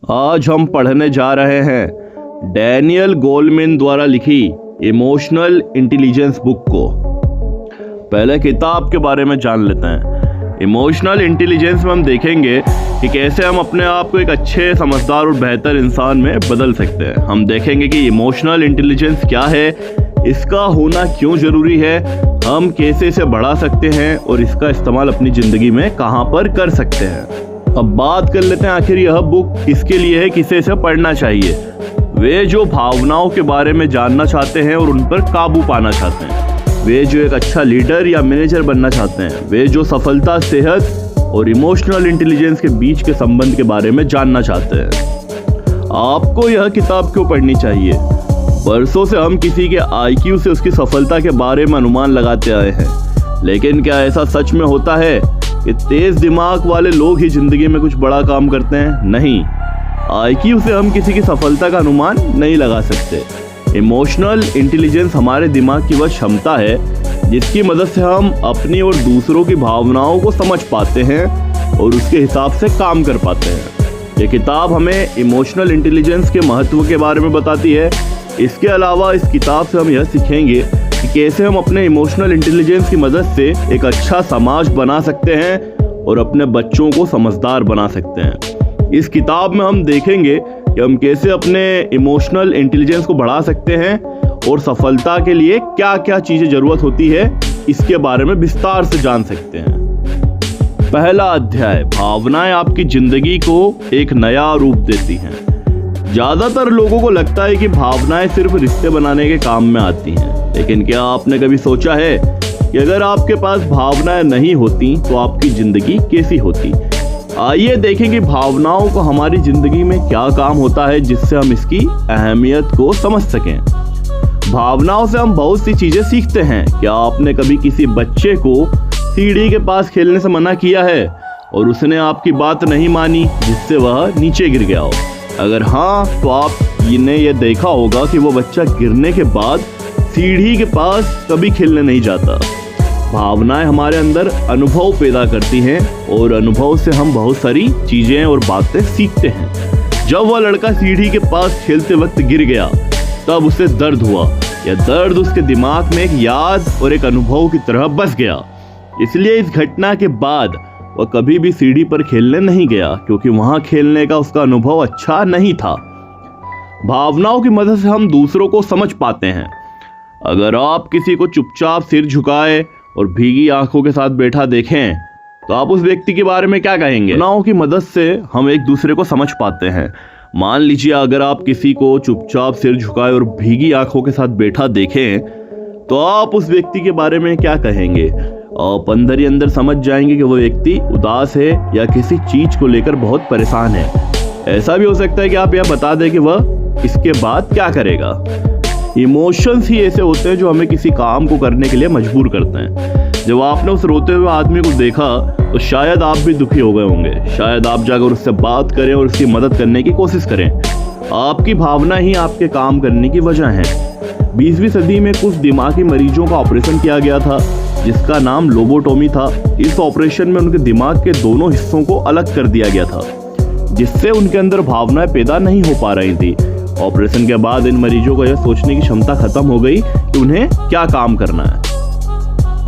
आज हम पढ़ने जा रहे हैं डैनियल गोलमैन द्वारा लिखी इमोशनल इंटेलिजेंस बुक को। पहले किताब के बारे में जान लेते हैं। इमोशनल इंटेलिजेंस में हम देखेंगे कि कैसे हम अपने आप को एक अच्छे, समझदार और बेहतर इंसान में बदल सकते हैं। हम देखेंगे कि इमोशनल इंटेलिजेंस क्या है, इसका होना क्यों ज़रूरी है, हम कैसे इसे बढ़ा सकते हैं और इसका इस्तेमाल अपनी ज़िंदगी में कहाँ पर कर सकते हैं। अब बात कर लेते हैं आखिर यह बुक किसके लिए है, किसे इसे पढ़ना चाहिए। वे जो भावनाओं के बारे में जानना चाहते हैं और उन पर काबू पाना चाहते हैं, वे जो एक अच्छा लीडर या मैनेजर बनना चाहते हैं, वे जो सफलता, सेहत और इमोशनल इंटेलिजेंस के बीच के संबंध के बारे में जानना चाहते हैं। आपको यह किताब क्यों पढ़नी चाहिए? बरसों से हम किसी के IQ से उसकी सफलता के बारे में अनुमान लगाते आए हैं, लेकिन क्या ऐसा सच में होता है कि तेज दिमाग वाले लोग ही जिंदगी में कुछ बड़ा काम करते हैं? नहीं, IQ से हम किसी की सफलता का अनुमान नहीं लगा सकते। इमोशनल इंटेलिजेंस हमारे दिमाग की वह क्षमता है जिसकी मदद से हम अपनी और दूसरों की भावनाओं को समझ पाते हैं और उसके हिसाब से काम कर पाते हैं। ये किताब हमें इमोशनल इंटेलिजेंस के महत्व के बारे में बताती है। इसके अलावा इस किताब से हम यह सीखेंगे कि कैसे हम अपने इमोशनल इंटेलिजेंस की मदद से एक अच्छा समाज बना सकते हैं और अपने बच्चों को समझदार बना सकते हैं। इस किताब में हम देखेंगे कि हम कैसे अपने इमोशनल इंटेलिजेंस को बढ़ा सकते हैं और सफलता के लिए क्या क्या चीज़ें ज़रूरत होती है, इसके बारे में विस्तार से जान सकते हैं। पहला अध्याय, भावनाएं आपकी ज़िंदगी को एक नया रूप देती हैं। ज़्यादातर लोगों को लगता है कि भावनाएं सिर्फ रिश्ते बनाने के काम में आती हैं, लेकिन क्या आपने कभी सोचा है कि अगर आपके पास भावनाएं नहीं होती तो आपकी ज़िंदगी कैसी होती? आइए देखें कि भावनाओं को हमारी ज़िंदगी में क्या काम होता है जिससे हम इसकी अहमियत को समझ सकें। भावनाओं से हम बहुत सी चीज़ें सीखते हैं। क्या आपने कभी किसी बच्चे को सीढ़ी के पास खेलने से मना किया है और उसने आपकी बात नहीं मानी जिससे वह नीचे गिर गया हो? अगर हाँ, तो आपने ये देखा होगा कि वो बच्चा गिरने के बाद सीढ़ी के पास कभी खेलने नहीं जाता। भावनाएं हमारे अंदर अनुभव पैदा करती हैं और अनुभव से हम बहुत सारी चीज़ें और बातें सीखते हैं। जब वह लड़का सीढ़ी के पास खेलते वक्त गिर गया तब उसे दर्द हुआ। यह दर्द उसके दिमाग में एक याद और एक अनुभव की तरह बस गया। इसलिए इस घटना के बाद वह कभी भी सीढ़ी पर खेलने नहीं गया, क्योंकि वहाँ खेलने का उसका अनुभव अच्छा नहीं था। भावनाओं की मदद से हम दूसरों को समझ पाते हैं। अगर आप किसी को चुपचाप सिर झुकाए और भीगी आंखों के साथ बैठा देखें तो आप उस व्यक्ति के बारे में क्या कहेंगे? भावनाओं की मदद से हम एक दूसरे को समझ पाते हैं। मान लीजिए अगर आप किसी को चुपचाप सिर झुकाए और भीगी आंखों के साथ बैठा देखें तो आप उस व्यक्ति के बारे में क्या कहेंगे? आप अंदर ही अंदर समझ जाएंगे कि वो व्यक्ति उदास है या किसी चीज को लेकर बहुत परेशान है। ऐसा भी हो सकता है कि आप यह बता दें कि वह इसके बाद क्या करेगा। इमोशंस ही ऐसे होते हैं जो हमें किसी काम को करने के लिए मजबूर करते हैं। जब आपने उस रोते हुए आदमी को देखा तो शायद आप भी दुखी हो गए होंगे। शायद आप जाकर उससे बात करें और उसकी मदद करने की कोशिश करें। आपकी भावना ही आपके काम करने की वजह है। 20वीं सदी में कुछ दिमागी मरीजों का ऑपरेशन किया गया था जिसका नाम लोबोटोमी था। इस ऑपरेशन में उनके दिमाग के दोनों हिस्सों को अलग कर दिया गया था, जिससे उनके अंदर भावनाएं पैदा नहीं हो पा रही थी। ऑपरेशन के बाद इन मरीजों को यह सोचने की क्षमता खत्म हो गई कि उन्हें क्या काम करना है।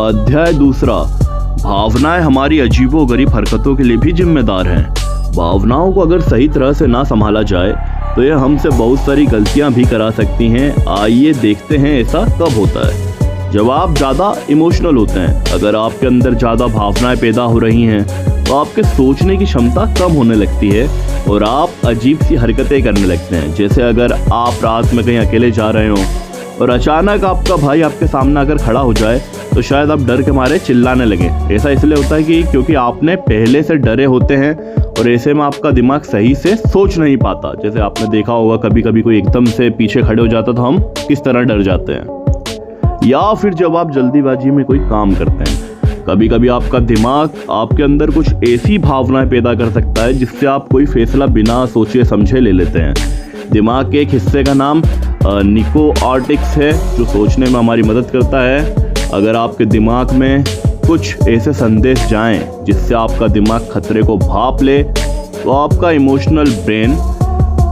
अध्याय दूसरा, भावनाएं हमारी अजीबोगरीब हरकतों के लिए भी जिम्मेदार हैं। भावनाओं को अगर सही तरह से ना संभाला जाए तो यह हमसे बहुत सारी गलतियां भी करा सकती हैं। आइए देखते हैं ऐसा कब होता है। जब आप ज़्यादा इमोशनल होते हैं, अगर आपके अंदर ज़्यादा भावनाएं पैदा हो रही हैं तो आपके सोचने की क्षमता कम होने लगती है और आप अजीब सी हरकतें करने लगते हैं। जैसे अगर आप रात में कहीं अकेले जा रहे हो और अचानक आपका भाई आपके सामने अगर खड़ा हो जाए तो शायद आप डर के मारे चिल्लाने लगें। ऐसा इसलिए होता है कि क्योंकि आपने पहले से डरे होते हैं और ऐसे में आपका दिमाग सही से सोच नहीं पाता। जैसे आपने देखा होगा कभी कभी कोई एकदम से पीछे खड़े हो जाता तो हम किस तरह डर जाते हैं। या फिर जब आप जल्दीबाजी में कोई काम करते हैं, कभी कभी आपका दिमाग आपके अंदर कुछ ऐसी भावनाएं पैदा कर सकता है जिससे आप कोई फैसला बिना सोचे समझे ले लेते हैं। दिमाग के एक हिस्से का नाम निकोआर्टिक्स है जो सोचने में हमारी मदद करता है। अगर आपके दिमाग में कुछ ऐसे संदेश जाएं जिससे आपका दिमाग खतरे को भांप ले तो आपका इमोशनल ब्रेन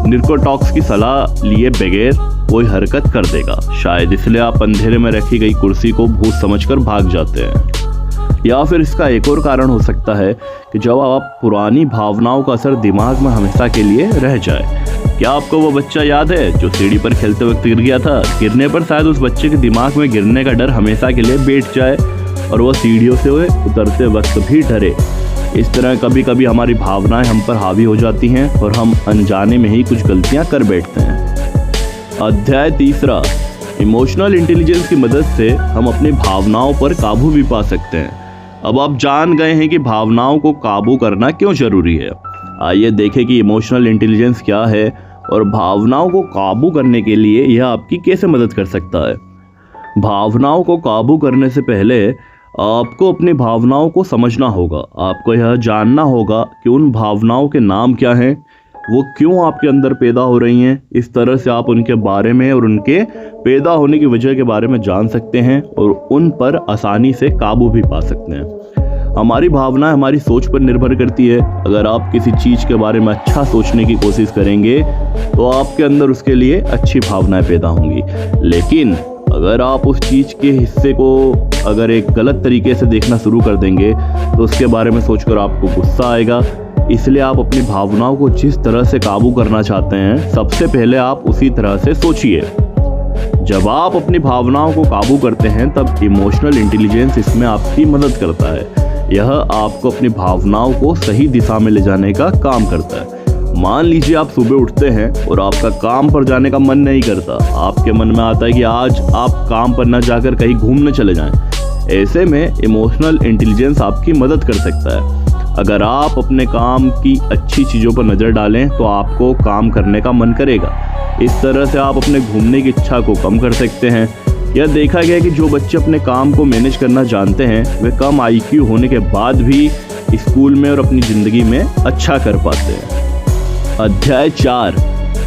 निकोटॉक्स की सलाह लिए बगैर कोई हरकत कर देगा। शायद इसलिए आप अंधेरे में रखी गई कुर्सी को भूत समझकर भाग जाते हैं। या फिर इसका एक और कारण हो सकता है कि जब आप पुरानी भावनाओं का असर दिमाग में हमेशा के लिए रह जाए। क्या आपको वो बच्चा याद है जो सीढ़ी पर खेलते वक्त गिर गया था? गिरने पर शायद उस बच्चे के दिमाग में गिरने का डर हमेशा के लिए बैठ जाए और वह सीढ़ियों से उतरते वक्त भी डरे। इस तरह कभी कभी हमारी भावनाएं हम पर हावी हो जाती हैं और हम अनजाने में ही कुछ गलतियां कर बैठते हैं। अध्याय 3, इमोशनल इंटेलिजेंस की मदद से हम अपनी भावनाओं पर काबू भी पा सकते हैं। अब आप जान गए हैं कि भावनाओं को काबू करना क्यों जरूरी है। आइए देखें कि इमोशनल इंटेलिजेंस क्या है और भावनाओं को काबू करने के लिए यह आपकी कैसे मदद कर सकता है। भावनाओं को काबू करने से पहले आपको अपनी भावनाओं को समझना होगा। आपको यह जानना होगा कि उन भावनाओं के नाम क्या हैं, वो क्यों आपके अंदर पैदा हो रही हैं। इस तरह से आप उनके बारे में और उनके पैदा होने की वजह के बारे में जान सकते हैं और उन पर आसानी से काबू भी पा सकते हैं। हमारी भावना हमारी सोच पर निर्भर करती है। अगर आप किसी चीज़ के बारे में अच्छा सोचने की कोशिश करेंगे तो आपके अंदर उसके लिए अच्छी भावनाएं पैदा होंगी। लेकिन अगर आप उस चीज़ के हिस्से को अगर एक गलत तरीके से देखना शुरू कर देंगे तो उसके बारे में सोचकर आपको गुस्सा आएगा। इसलिए आप अपनी भावनाओं को जिस तरह से काबू करना चाहते हैं, सबसे पहले आप उसी तरह से सोचिए। जब आप अपनी भावनाओं को काबू करते हैं तब इमोशनल इंटेलिजेंस इसमें आपकी मदद करता है। यह आपको अपनी भावनाओं को सही दिशा में ले जाने का काम करता है। मान लीजिए आप सुबह उठते हैं और आपका काम पर जाने का मन नहीं करता। आपके मन में आता है कि आज आप काम पर न जाकर कहीं घूमने चले जाएं। ऐसे में इमोशनल इंटेलिजेंस आपकी मदद कर सकता है। अगर आप अपने काम की अच्छी चीज़ों पर नज़र डालें तो आपको काम करने का मन करेगा। इस तरह से आप अपने घूमने की इच्छा को कम कर सकते हैं। यह देखा गया कि जो बच्चे अपने काम को मैनेज करना जानते हैं वे कम IQ होने के बाद भी स्कूल में और अपनी ज़िंदगी में अच्छा कर पाते हैं। अध्याय 4,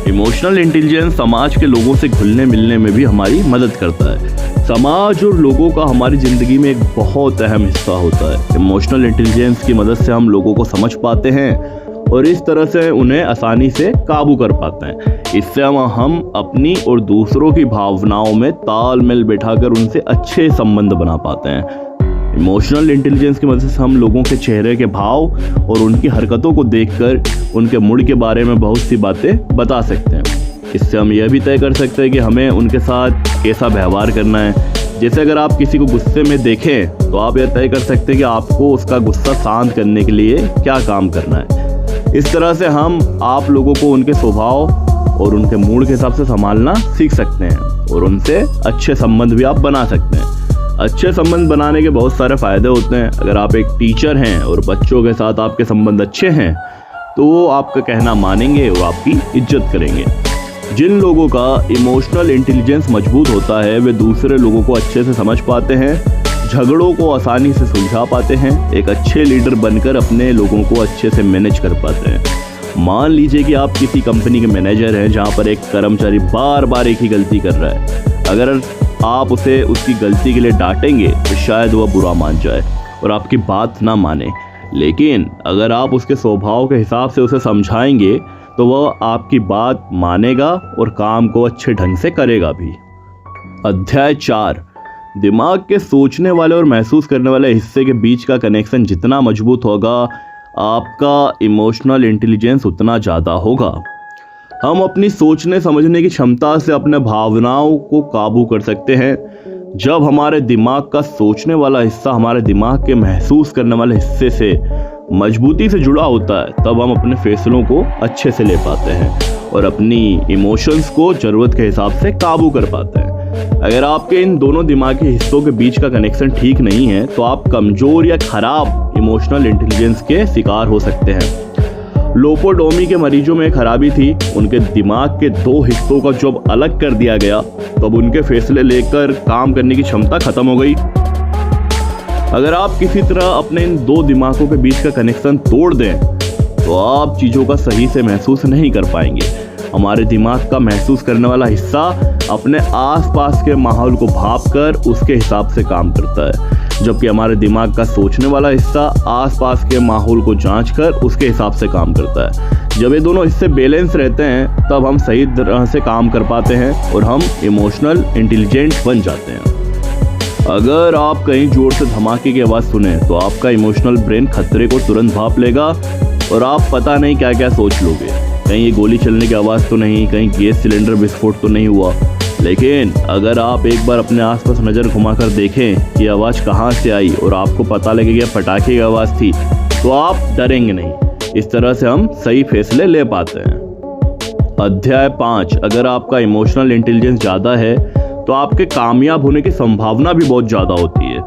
इमोशनल इंटेलिजेंस समाज के लोगों से घुलने मिलने में भी हमारी मदद करता है। समाज और लोगों का हमारी ज़िंदगी में एक बहुत अहम हिस्सा होता है। इमोशनल इंटेलिजेंस की मदद से हम लोगों को समझ पाते हैं और इस तरह से उन्हें आसानी से काबू कर पाते हैं। इससे हम अपनी और दूसरों की भावनाओं में तालमेल बैठाकर उनसे अच्छे संबंध बना पाते हैं। इमोशनल इंटेलिजेंस की मदद से हम लोगों के चेहरे के भाव और उनकी हरकतों को देखकर उनके मूड के बारे में बहुत सी बातें बता सकते हैं। इससे हम यह भी तय कर सकते हैं कि हमें उनके साथ कैसा व्यवहार करना है। जैसे अगर आप किसी को गुस्से में देखें तो आप यह तय कर सकते हैं कि आपको उसका गुस्सा शांत करने के लिए क्या काम करना है। इस तरह से हम आप लोगों को उनके स्वभाव और उनके मूड के हिसाब से संभालना सीख सकते हैं और उनसे अच्छे संबंध भी आप बना सकते हैं। अच्छे संबंध बनाने के बहुत सारे फ़ायदे होते हैं। अगर आप एक टीचर हैं और बच्चों के साथ आपके संबंध अच्छे हैं तो वो आपका कहना मानेंगे और आपकी इज्जत करेंगे। जिन लोगों का इमोशनल इंटेलिजेंस मजबूत होता है वे दूसरे लोगों को अच्छे से समझ पाते हैं, झगड़ों को आसानी से सुलझा पाते हैं, एक अच्छे लीडर बनकर अपने लोगों को अच्छे से मैनेज कर पाते हैं। मान लीजिए कि आप किसी कंपनी के मैनेजर हैं जहां पर एक कर्मचारी बार बार एक ही गलती कर रहा है। अगर आप उसे उसकी गलती के लिए डांटेंगे तो शायद वह बुरा मान जाए और आपकी बात ना माने। लेकिन अगर आप उसके स्वभाव के हिसाब से उसे समझाएंगे तो वह आपकी बात मानेगा और काम को अच्छे ढंग से करेगा भी। अध्याय 4, दिमाग के सोचने वाले और महसूस करने वाले हिस्से के बीच का कनेक्शन जितना मजबूत होगा आपका इमोशनल इंटेलिजेंस उतना ज़्यादा होगा। हम अपनी सोचने समझने की क्षमता से अपने भावनाओं को काबू कर सकते हैं। जब हमारे दिमाग का सोचने वाला हिस्सा हमारे दिमाग के महसूस करने वाले हिस्से से मजबूती से जुड़ा होता है तब हम अपने फैसलों को अच्छे से ले पाते हैं और अपनी इमोशंस को ज़रूरत के हिसाब से काबू कर पाते हैं। अगर आपके इन दोनों दिमागी हिस्सों के बीच का कनेक्शन ठीक नहीं है तो आप कमज़ोर या ख़राब इमोशनल इंटेलिजेंस के शिकार हो सकते हैं। लोपोडोमी के मरीजों में खराबी थी, उनके दिमाग के 2 हिस्सों का जब अलग कर दिया गया तब उनके फैसले लेकर काम करने की क्षमता खत्म हो गई। अगर आप किसी तरह अपने इन 2 दिमागों के बीच का कनेक्शन तोड़ दें तो आप चीज़ों का सही से महसूस नहीं कर पाएंगे। हमारे दिमाग का महसूस करने वाला हिस्सा अपने आसपास के माहौल को भांपकर उसके हिसाब से काम करता है। जबकि हमारे दिमाग का सोचने वाला हिस्सा आसपास के माहौल को जांचकर उसके हिसाब से काम करता है। जब ये दोनों हिस्से बैलेंस रहते हैं तब हम सही तरह से काम कर पाते हैं और हम इमोशनल इंटेलिजेंट बन जाते हैं। अगर आप कहीं जोर से धमाके की आवाज़ सुने तो आपका इमोशनल ब्रेन खतरे को तुरंत भांप लेगा और आप पता नहीं क्या क्या सोच लोगे। कहीं ये गोली चलने की आवाज़ तो नहीं, कहीं गैस सिलेंडर विस्फोट तो नहीं हुआ। लेकिन अगर आप एक बार अपने आसपास नज़र घुमाकर देखें कि आवाज़ कहाँ से आई और आपको पता लगेगा पटाखे की आवाज़ थी, तो आप डरेंगे नहीं। इस तरह से हम सही फैसले ले पाते हैं। अध्याय 5, अगर आपका इमोशनल इंटेलिजेंस ज़्यादा है तो आपके कामयाब होने की संभावना भी बहुत ज़्यादा होती है।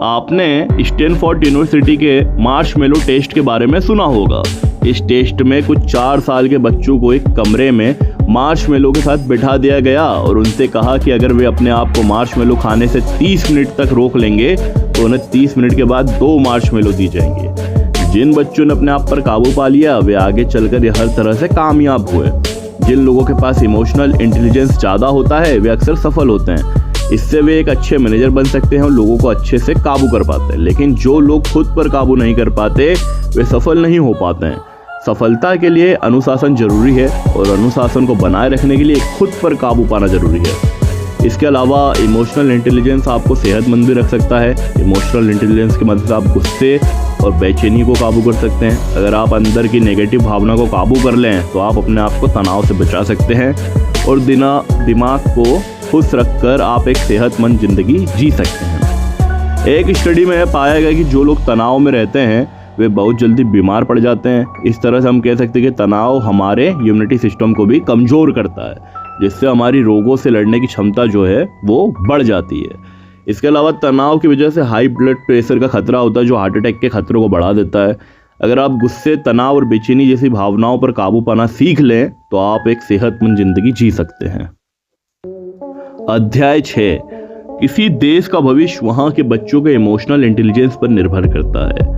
आपने स्टैनफोर्ड यूनिवर्सिटी के मार्शमेलो टेस्ट के बारे में सुना होगा। इस टेस्ट में कुछ 4 साल के बच्चों को एक कमरे में मार्शमेलो के साथ बिठा दिया गया और उनसे कहा कि अगर वे अपने आप को मार्शमेलो खाने से 30 मिनट तक रोक लेंगे तो उन्हें 30 मिनट के बाद 2 मार्शमेलो दी जाएंगे। जिन बच्चों ने अपने आप पर काबू पा लिया वे आगे चलकर हर तरह से कामयाब हुए। जिन लोगों के पास इमोशनल इंटेलिजेंस ज़्यादा होता है वे अक्सर सफल होते हैं। इससे वे एक अच्छे मैनेजर बन सकते हैं और लोगों को अच्छे से काबू कर पाते हैं। लेकिन जो लोग खुद पर काबू नहीं कर पाते वे सफल नहीं हो पाते हैं। सफलता के लिए अनुशासन जरूरी है और अनुशासन को बनाए रखने के लिए खुद पर काबू पाना जरूरी है। इसके अलावा इमोशनल इंटेलिजेंस आपको सेहतमंद भी रख सकता है। इमोशनल इंटेलिजेंस की मदद से आप गुस्से और बेचैनी को काबू कर सकते हैं। अगर आप अंदर की नेगेटिव भावना को काबू कर लें तो आप अपने आप को तनाव से बचा सकते हैं और दिमाग को खुश रखकर आप एक सेहतमंद जिंदगी जी सकते हैं। एक स्टडी में पाया गया कि जो लोग तनाव में रहते हैं वे बहुत जल्दी बीमार पड़ जाते हैं। इस तरह से हम कह सकते हैं कि तनाव हमारे इम्यूनिटी सिस्टम को भी कमज़ोर करता है, जिससे हमारी रोगों से लड़ने की क्षमता जो है वो बढ़ जाती है। इसके अलावा तनाव की वजह से हाई ब्लड प्रेशर का खतरा होता है जो हार्ट अटैक के खतरों को बढ़ा देता है। अगर आप गुस्से, तनाव और बेचैनी जैसी भावनाओं पर काबू पाना सीख लें तो आप एक सेहतमंद जिंदगी जी सकते हैं। अध्याय 6, किसी देश का भविष्य वहां के बच्चों के इमोशनल इंटेलिजेंस पर निर्भर करता है।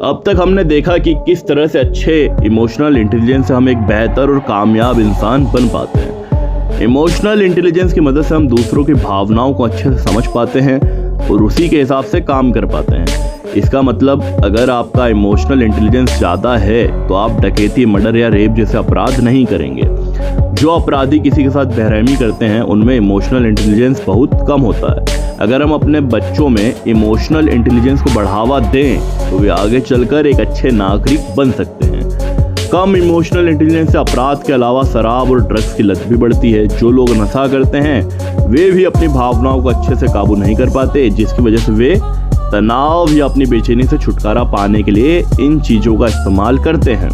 अब तक हमने देखा कि किस तरह से अच्छे इमोशनल इंटेलिजेंस से हम एक बेहतर और कामयाब इंसान बन पाते हैं। इमोशनल इंटेलिजेंस की मदद से हम दूसरों की भावनाओं को अच्छे से समझ पाते हैं और उसी के हिसाब से काम कर पाते हैं। इसका मतलब अगर आपका इमोशनल इंटेलिजेंस ज़्यादा है तो आप डकैती, मर्डर या रेप जैसे अपराध नहीं करेंगे। जो अपराधी किसी के साथ बेरहमी करते हैं उनमें इमोशनल इंटेलिजेंस बहुत कम होता है। अगर हम अपने बच्चों में इमोशनल इंटेलिजेंस को बढ़ावा दें तो वे आगे चलकर एक अच्छे नागरिक बन सकते हैं। कम इमोशनल इंटेलिजेंस से अपराध के अलावा शराब और ड्रग्स की लत भी बढ़ती है। जो लोग नशा करते हैं वे भी अपनी भावनाओं को अच्छे से काबू नहीं कर पाते, जिसकी वजह से वे तनाव या अपनी बेचैनी से छुटकारा पाने के लिए इन चीज़ों का इस्तेमाल करते हैं।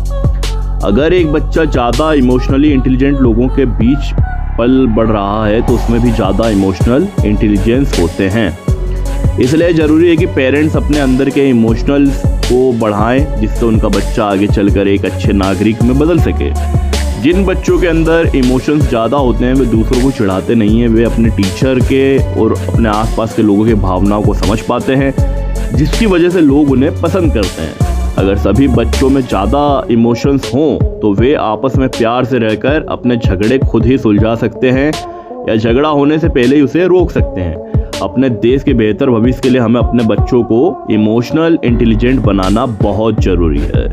अगर एक बच्चा ज़्यादा इमोशनली इंटेलिजेंट लोगों के बीच पल बढ़ रहा है तो उसमें भी ज़्यादा इमोशनल इंटेलिजेंस होते हैं। इसलिए ज़रूरी है कि पेरेंट्स अपने अंदर के इमोशनल्स को बढ़ाएं जिससे उनका बच्चा आगे चलकर एक अच्छे नागरिक में बदल सके। जिन बच्चों के अंदर इमोशंस ज़्यादा होते हैं वे दूसरों को चिढ़ाते नहीं हैं। वे अपने टीचर के और अपने आसपास के लोगों की भावनाओं को समझ पाते हैं, जिसकी वजह से लोग उन्हें पसंद करते हैं। अगर सभी बच्चों में ज़्यादा इमोशंस हों तो वे आपस में प्यार से रहकर अपने झगड़े खुद ही सुलझा सकते हैं या झगड़ा होने से पहले ही उसे रोक सकते हैं। अपने देश के बेहतर भविष्य के लिए हमें अपने बच्चों को इमोशनल इंटेलिजेंट बनाना बहुत ज़रूरी है।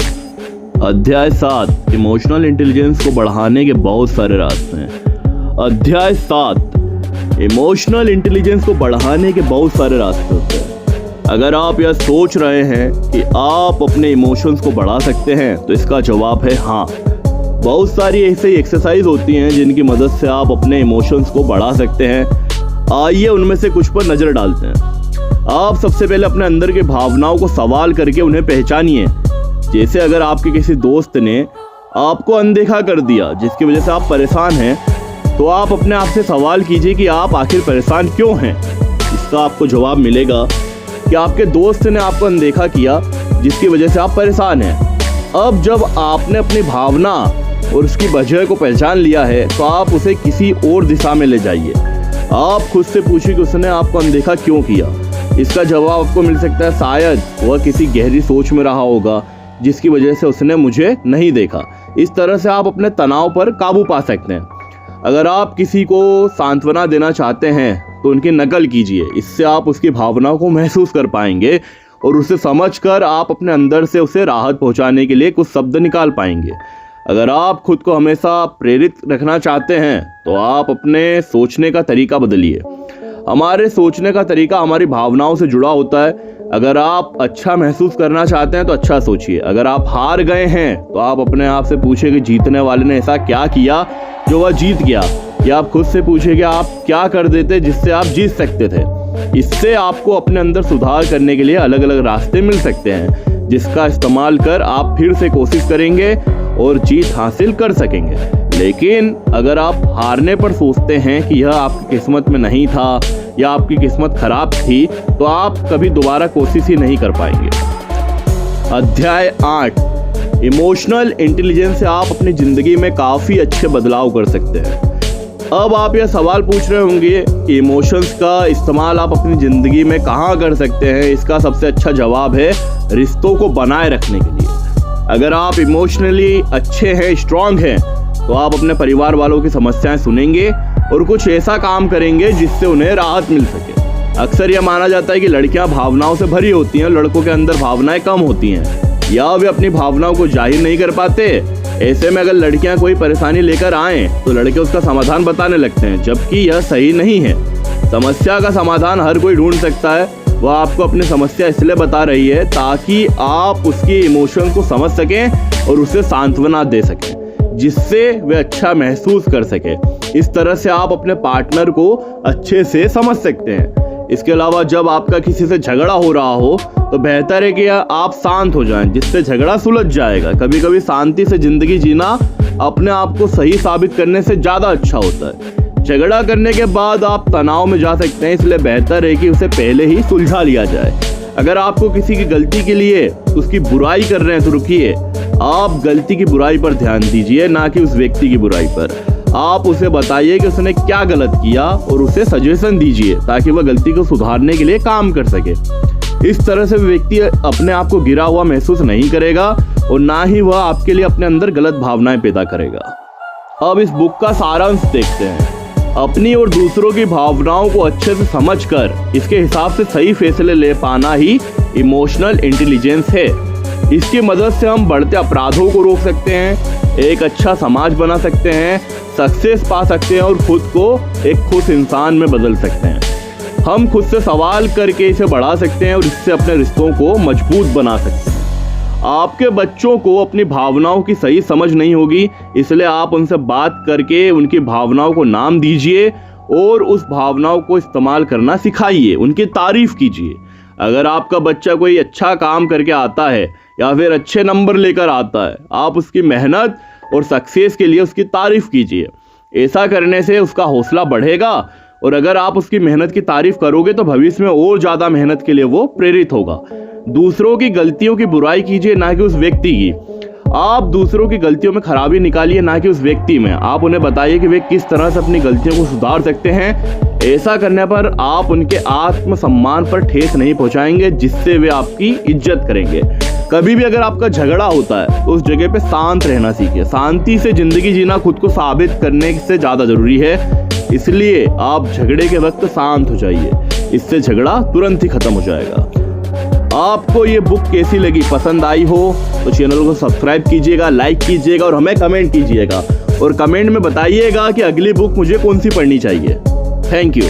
अध्याय 7, इमोशनल इंटेलिजेंस को बढ़ाने के बहुत सारे रास्ते हैं। अध्याय 7, इमोशनल इंटेलिजेंस को बढ़ाने के बहुत सारे रास्ते होते हैं। अगर आप यह सोच रहे हैं कि आप अपने इमोशंस को बढ़ा सकते हैं तो इसका जवाब है हाँ। बहुत सारी ऐसी एक्सरसाइज होती हैं जिनकी मदद से आप अपने इमोशंस को बढ़ा सकते हैं। आइए उनमें से कुछ पर नज़र डालते हैं। आप सबसे पहले अपने अंदर के भावनाओं को सवाल करके उन्हें पहचानिए। जैसे अगर आपके किसी दोस्त ने आपको अनदेखा कर दिया जिसकी वजह से आप परेशान हैं, तो आप अपने आप से सवाल कीजिए कि आप आखिर परेशान क्यों हैं। इसका आपको जवाब मिलेगा कि आपके दोस्त ने आपको अनदेखा किया जिसकी वजह से आप परेशान हैं। अब जब आपने अपनी भावना और उसकी वजह को पहचान लिया है तो आप उसे किसी और दिशा में ले जाइए। आप खुद से पूछिए कि उसने आपको अनदेखा क्यों किया। इसका जवाब आपको मिल सकता है शायद वह किसी गहरी सोच में रहा होगा जिसकी वजह से उसने मुझे नहीं देखा। इस तरह से आप अपने तनाव पर काबू पा सकते हैं। अगर आप किसी को सांत्वना देना चाहते हैं तो उनकी नकल कीजिए। इससे आप उसकी भावनाओं को महसूस कर पाएंगे और उसे समझकर आप अपने अंदर से उसे राहत पहुंचाने के लिए कुछ शब्द निकाल पाएंगे। अगर आप खुद को हमेशा प्रेरित रखना चाहते हैं तो आप अपने सोचने का तरीका बदलिए। हमारे सोचने का तरीका हमारी भावनाओं से जुड़ा होता है। अगर आप अच्छा महसूस करना चाहते हैं तो अच्छा सोचिए। अगर आप हार गए हैं तो आप अपने आप से पूछिए कि जीतने वाले ने ऐसा क्या किया जो वह जीत गया, या आप खुद से पूछिए कि आप क्या कर देते जिससे आप जीत सकते थे। इससे आपको अपने अंदर सुधार करने के लिए अलग अलग रास्ते मिल सकते हैं, जिसका इस्तेमाल कर आप फिर से कोशिश करेंगे और जीत हासिल कर सकेंगे। लेकिन अगर आप हारने पर सोचते हैं कि यह आपकी किस्मत में नहीं था या आपकी किस्मत खराब थी, तो आप कभी दोबारा कोशिश ही नहीं कर पाएंगे। अध्याय 8, इमोशनल इंटेलिजेंस से आप अपनी ज़िंदगी में काफ़ी अच्छे बदलाव कर सकते हैं। अब आप यह सवाल पूछ रहे होंगे कि इमोशंस का इस्तेमाल आप अपनी ज़िंदगी में कहाँ कर सकते हैं। इसका सबसे अच्छा जवाब है रिश्तों को बनाए रखने के लिए। अगर आप इमोशनली अच्छे हैं, स्ट्रांग हैं, तो आप अपने परिवार वालों की समस्याएं सुनेंगे और कुछ ऐसा काम करेंगे जिससे उन्हें राहत मिल सके। अक्सर यह माना जाता है कि लड़कियां भावनाओं से भरी होती हैं, लड़कों के अंदर भावनाएं कम होती हैं या वे अपनी भावनाओं को जाहिर नहीं कर पाते। ऐसे में अगर लड़कियां कोई परेशानी लेकर आएं तो लड़के उसका समाधान बताने लगते हैं, जबकि यह सही नहीं है। समस्या का समाधान हर कोई ढूंढ सकता है। वह आपको अपनी समस्या इसलिए बता रही है ताकि आप उसकी इमोशन को समझ सकें और उसे सांत्वना दे सकें, जिससे वे अच्छा महसूस कर सके। इस तरह से आप अपने पार्टनर को अच्छे से समझ सकते हैं। इसके अलावा जब आपका किसी से झगड़ा हो रहा हो तो बेहतर है कि आप शांत हो जाएं, जिससे झगड़ा सुलझ जाएगा। कभी कभी शांति से जिंदगी जीना अपने आप को सही साबित करने से ज़्यादा अच्छा होता है। झगड़ा करने के बाद आप तनाव में जा सकते हैं, इसलिए बेहतर है कि उसे पहले ही सुलझा लिया जाए। अगर आपको किसी की गलती के लिए उसकी बुराई कर रहे हैं तो रुकिए। आप गलती की बुराई पर ध्यान दीजिए, ना कि उस व्यक्ति की बुराई पर। आप उसे बताइए कि उसने क्या गलत किया और उसे सजेशन दीजिए ताकि वह गलती को सुधारने के लिए काम कर सके। इस तरह से व्यक्ति अपने आप को गिरा हुआ महसूस नहीं करेगा और ना ही वह आपके लिए अपने अंदर गलत भावनाएं पैदा करेगा। अब इस बुक का सारांश देखते हैं। अपनी और दूसरों की भावनाओं को अच्छे से समझकर इसके हिसाब से सही फैसले ले पाना ही इमोशनल इंटेलिजेंस है। इसकी मदद से हम बढ़ते अपराधों को रोक सकते हैं, एक अच्छा समाज बना सकते हैं, सक्सेस पा सकते हैं और खुद को एक खुश इंसान में बदल सकते हैं। हम खुद से सवाल करके इसे बढ़ा सकते हैं और इससे अपने रिश्तों को मजबूत बना सकते हैं। आपके बच्चों को अपनी भावनाओं की सही समझ नहीं होगी, इसलिए आप उनसे बात करके उनकी भावनाओं को नाम दीजिए और उस भावनाओं को इस्तेमाल करना सिखाइए, उनकी तारीफ कीजिए। अगर आपका बच्चा कोई अच्छा काम करके आता है या फिर अच्छे नंबर लेकर आता है, आप उसकी मेहनत और सक्सेस के लिए उसकी तारीफ कीजिए। ऐसा करने से उसका हौसला बढ़ेगा और अगर आप उसकी मेहनत की तारीफ करोगे तो भविष्य में और ज़्यादा मेहनत के लिए वो प्रेरित होगा। दूसरों की गलतियों की बुराई कीजिए, ना कि उस व्यक्ति की। आप दूसरों की गलतियों में खराबी निकालिए, ना कि उस व्यक्ति में। आप उन्हें बताइए कि वे किस तरह से अपनी गलतियों को सुधार सकते हैं। ऐसा करने पर आप उनके आत्मसम्मान पर ठेस नहीं पहुंचाएंगे, जिससे वे आपकी इज्जत करेंगे। कभी भी अगर आपका झगड़ा होता है तो उस जगह पे शांत रहना सीखिए। शांति से जिंदगी जीना खुद को साबित करने से ज़्यादा जरूरी है, इसलिए आप झगड़े के वक्त शांत हो जाइए। इससे झगड़ा तुरंत ही खत्म हो जाएगा। आपको ये बुक कैसी लगी, पसंद आई हो तो चैनल को सब्सक्राइब कीजिएगा, लाइक कीजिएगा और हमें कमेंट कीजिएगा। और कमेंट में बताइएगा कि अगली बुक मुझे कौन सी पढ़नी चाहिए। Thank you.